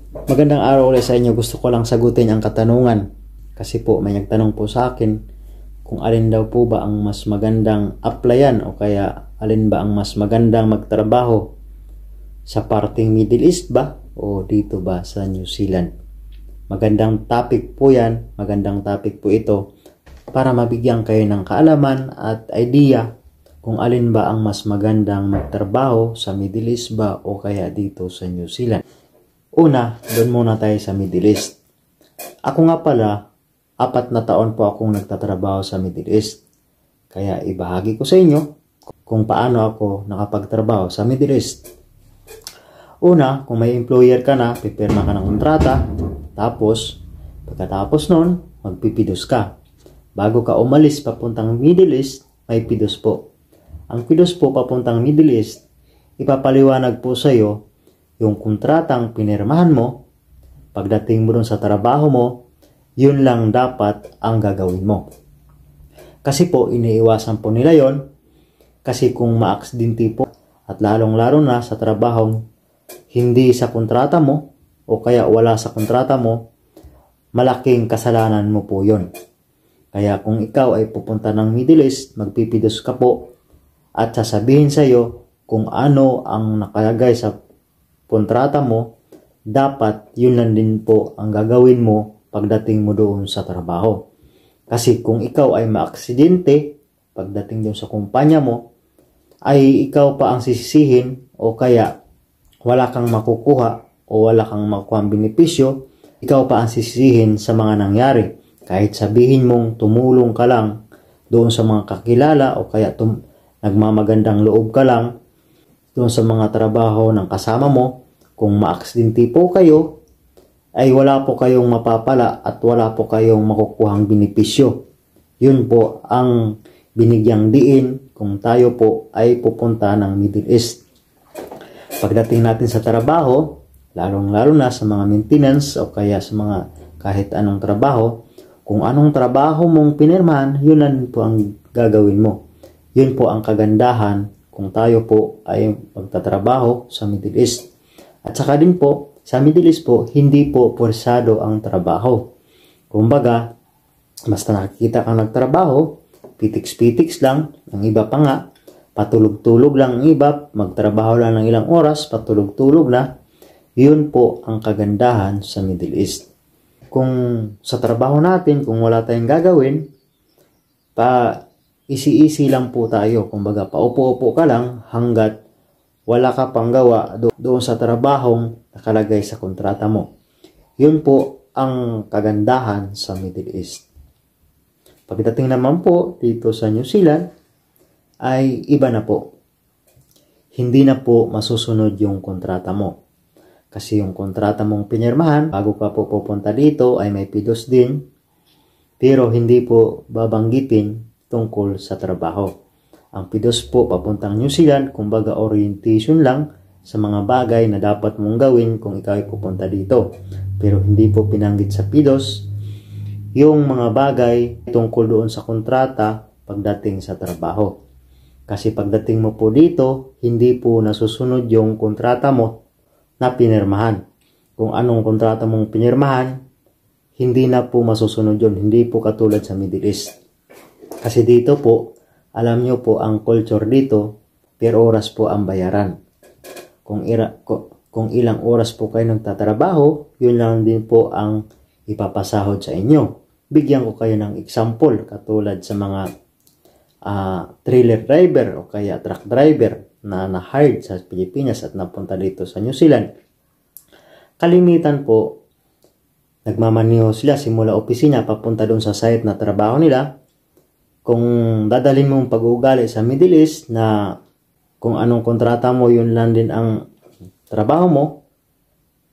Magandang araw ulit sa inyo. Gusto ko lang sagutin ang katanungan. Kasi po may nagtanong po sa akin kung alin daw po ba ang mas magandang applyan o kaya alin ba ang mas magandang magtrabaho, sa parting Middle East ba o dito ba sa New Zealand. Magandang topic po yan. Magandang topic po ito para mabigyan kayo ng kaalaman at idea kung alin ba ang mas magandang magtrabaho, sa Middle East ba o kaya dito sa New Zealand. Una, doon muna tayo sa Middle East. Ako nga pala, 4 na taon po akong nagtatrabaho sa Middle East. Kaya ibahagi ko sa inyo kung paano ako nakapagtrabaho sa Middle East. Una, kung may employer ka na, pipirma ka ng kontrata. Tapos, pagkatapos nun, magpipidos ka. Bago ka umalis papuntang Middle East, may pidos po. Ang pidos po papuntang Middle East, ipapaliwanag po sa iyo yung kontratang pinirmahan mo. Pagdating mo dun sa trabaho mo, yun lang dapat ang gagawin mo. Kasi po, iniiwasan po nila yon. Kasi kung ma-aksidente po, at lalong-lalo na sa trabahong hindi sa kontrata mo, o kaya wala sa kontrata mo, malaking kasalanan mo po yon. Kaya kung ikaw ay pupunta ng Middle East, magpipidos ka po, at sasabihin sa iyo kung ano ang nakalagay sa kontrata mo, dapat yun lang din po ang gagawin mo pagdating mo doon sa trabaho. Kasi kung ikaw ay maaksidente pagdating doon sa kumpanya mo, ay ikaw pa ang sisisihin o kaya wala kang makukuha o wala kang makukuha ang benepisyo, ikaw pa ang sisisihin sa mga nangyari. Kahit sabihin mong tumulong ka lang doon sa mga kakilala o kaya nagmamagandang loob ka lang doon sa mga trabaho ng kasama mo, kung maaksidente po kayo, ay wala po kayong mapapala at wala po kayong makukuhang benepisyo. Yun po ang binigyang diin kung tayo po ay pupunta ng Middle East. Pagdating natin sa trabaho, lalong-lalo na sa mga maintenance o kaya sa mga kahit anong trabaho, kung anong trabaho mong pinirmahan, yun lang po ang gagawin mo. Yun po ang kagandahan kung tayo po ay magtatrabaho sa Middle East. At saka din po, sa Middle East po, hindi po puwersado ang trabaho. Kumbaga, basta nakikita kang nagtrabaho, pitiks-pitiks lang, ang iba pa nga, patulog-tulog lang ang iba, magtrabaho lang ng ilang oras, patulog-tulog na. Yun po ang kagandahan sa Middle East. Kung sa trabaho natin, kung wala tayong gagawin, easy-easy lang po tayo. Kumbaga, paupo-upo ka lang hanggat wala ka pang gawa doon sa trabahong nakalagay sa kontrata mo. Yun po ang kagandahan sa Middle East. Pagdating naman po dito sa New Zealand, ay iba na po. Hindi na po masusunod yung kontrata mo. Kasi yung kontrata mong pinirmahan, bago ka po pupunta dito, ay may pidos din. Pero hindi po babanggitin tungkol sa trabaho. Ang pidos po papuntang New Zealand, kumbaga orientation lang sa mga bagay na dapat mong gawin kung ikaw ay pupunta dito. Pero hindi po pinanggit sa pidos yung mga bagay tungkol doon sa kontrata pagdating sa trabaho. Kasi pagdating mo po dito, hindi po nasusunod yung kontrata mo na pinirmahan. Kung anong kontrata mong pinirmahan, hindi na po masusunod yun. Hindi po katulad sa Middle East. Kasi dito po, alam nyo po ang culture dito, per oras po ang bayaran. Kung ilang oras po kayo nagtatrabaho, yun lang din po ang ipapasahod sa inyo. Bigyan ko kayo ng example, katulad sa mga trailer driver o kaya truck driver na na-hired sa Pilipinas at napunta dito sa New Zealand. Kalimitan po, nagmamaniho sila simula opisina papunta doon sa site na trabaho nila. Kung dadalhin mong pag-uugali sa Middle East na kung anong kontrata mo, yun lang din ang trabaho mo,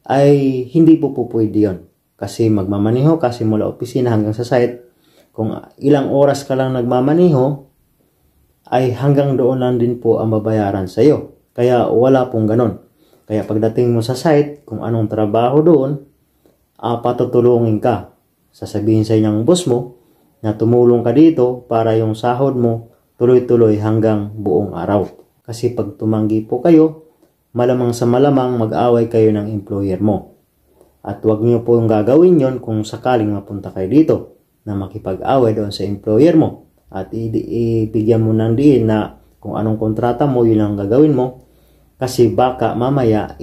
ay hindi po pwede yun. Kasi magmamaniho ka simula opisina hanggang sa site. Kung ilang oras ka lang nagmamaniho, ay hanggang doon lang din po ang babayaran sa iyo. Kaya wala pong ganon. Kaya pagdating mo sa site, kung anong trabaho doon, patutulungin ka. Sasabihin sa inyong boss mo, na tumulong ka dito para yung sahod mo tuloy-tuloy hanggang buong araw. Kasi pag tumanggi po kayo, malamang sa malamang mag-away kayo ng employer mo. At huwag nyo po yung gagawin yon kung sakaling mapunta kayo dito na makipag-away doon sa employer mo. At ibigyan mo ng diin na kung anong kontrata mo, yun ang gagawin mo. Kasi baka mamaya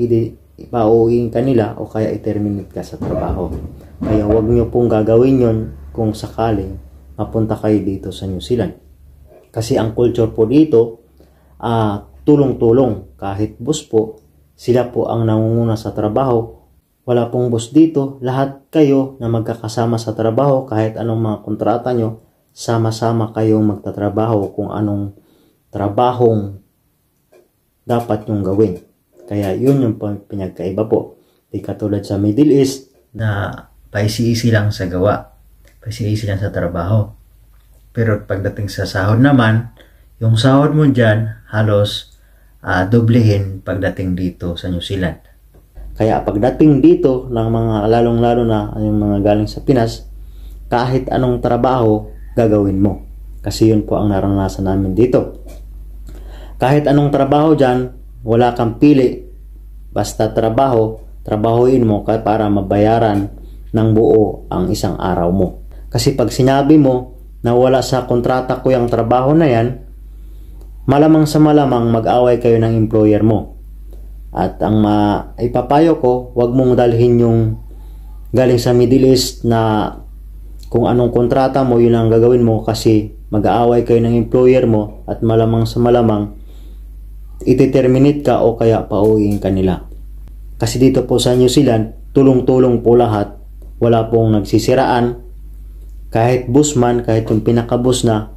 ipauwiin ka nila o kaya i-terminate ka sa trabaho. Kaya huwag nyo pong gagawin yon kung sakaling mapunta kayo dito sa New Zealand. Kasi ang culture po dito, tulong-tulong. Kahit boss po, sila po ang nangunguna sa trabaho. Wala pong boss dito. Lahat kayo na magkakasama sa trabaho, kahit anong mga kontrata nyo, sama-sama kayong magtatrabaho kung anong trabahong dapat nyong gawin. Kaya yun yung pinagkaiba po. Di katulad sa Middle East na paisi-isi lang sa gawa. Paisi-isi lang sa trabaho. Pero pagdating sa sahod naman, yung sahod mo dyan halos doblehin pagdating dito sa New Zealand. Kaya pagdating dito ng mga lalong-lalo na yung mga galing sa Pinas, kahit anong trabaho gagawin mo. Kasi yun po ang naranasan namin dito. Kahit anong trabaho dyan, wala kang pili. Basta trabahuin mo para mabayaran ng buo ang isang araw mo. Kasi pag sinabi mo na wala sa kontrata ko yung trabaho na yan, malamang sa malamang mag-away kayo ng employer mo. At ang ipapayo ko, wag mong dalhin yung galing sa Middle East na kung anong kontrata mo, yun ang gagawin mo kasi mag-aaway kayo ng employer mo at malamang sa malamang iti-terminate ka o kaya pauwiin ka nila. Kasi dito po sa New Zealand, tulong-tulong po lahat. Wala pong nagsisiraan. Kahit boss man, kahit yung pinaka-boss na,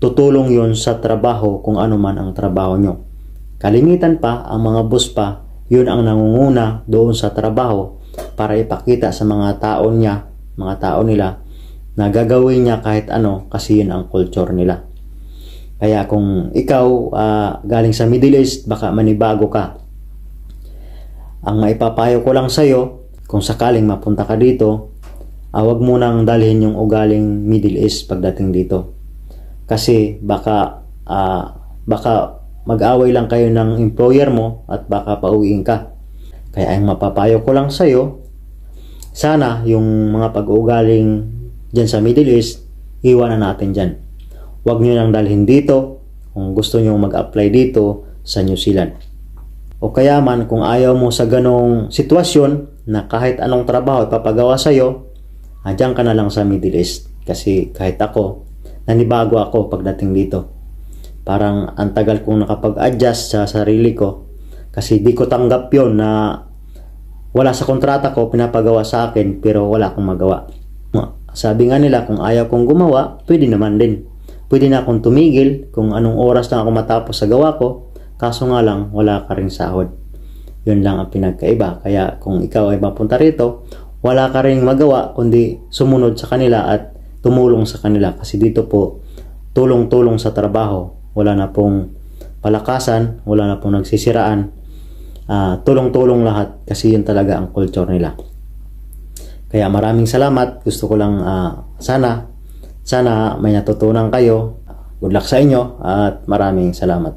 tutulong yun sa trabaho kung ano man ang trabaho nyo. Kalimitan pa, ang mga boss pa, yun ang nangunguna doon sa trabaho para ipakita sa mga tao nila na gagawin niya kahit ano kasi yun ang culture nila. Kaya kung ikaw galing sa Middle East, baka manibago ka. Ang maipapayo ko lang sa'yo, kung sakaling mapunta ka dito, huwag mo nang dalhin yung ugaling Middle East pagdating dito. Kasi baka mag-away lang kayo ng employer mo at baka pauwiin ka. Kaya ang mapapayo ko lang sa'yo, sana yung mga pag-uugaling dyan sa Middle East, iwanan natin dyan. Huwag nyo nang dalhin dito kung gusto nyo mag-apply dito sa New Zealand. O kaya man kung ayaw mo sa ganong sitwasyon na kahit anong trabaho ipapagawa sa'yo, dyan ka na lang sa Middle East. Kasi kahit ako, nanibago ako pagdating dito. Parang ang tagal kong nakapag-adjust sa sarili ko kasi di ko tanggap yon na wala sa kontrata ko pinapagawa sa akin pero wala akong magawa. Sabi nga nila kung ayaw kong gumawa, pwede naman din. Pwede na akong tumigil kung anong oras na ako matapos sa gawa ko, kaso nga lang wala ka ring sahod. Yun lang ang pinagkaiba. Kaya kung ikaw ay mapunta rito, wala ka ring magawa kundi sumunod sa kanila at tumulong sa kanila kasi dito po tulong-tulong sa trabaho. Wala na pong palakasan, wala na pong nagsisiraan. Tulong-tulong lahat kasi yun talaga ang culture nila. Kaya maraming salamat. Gusto ko lang sana may natutunan kayo. Good luck sa inyo at maraming salamat.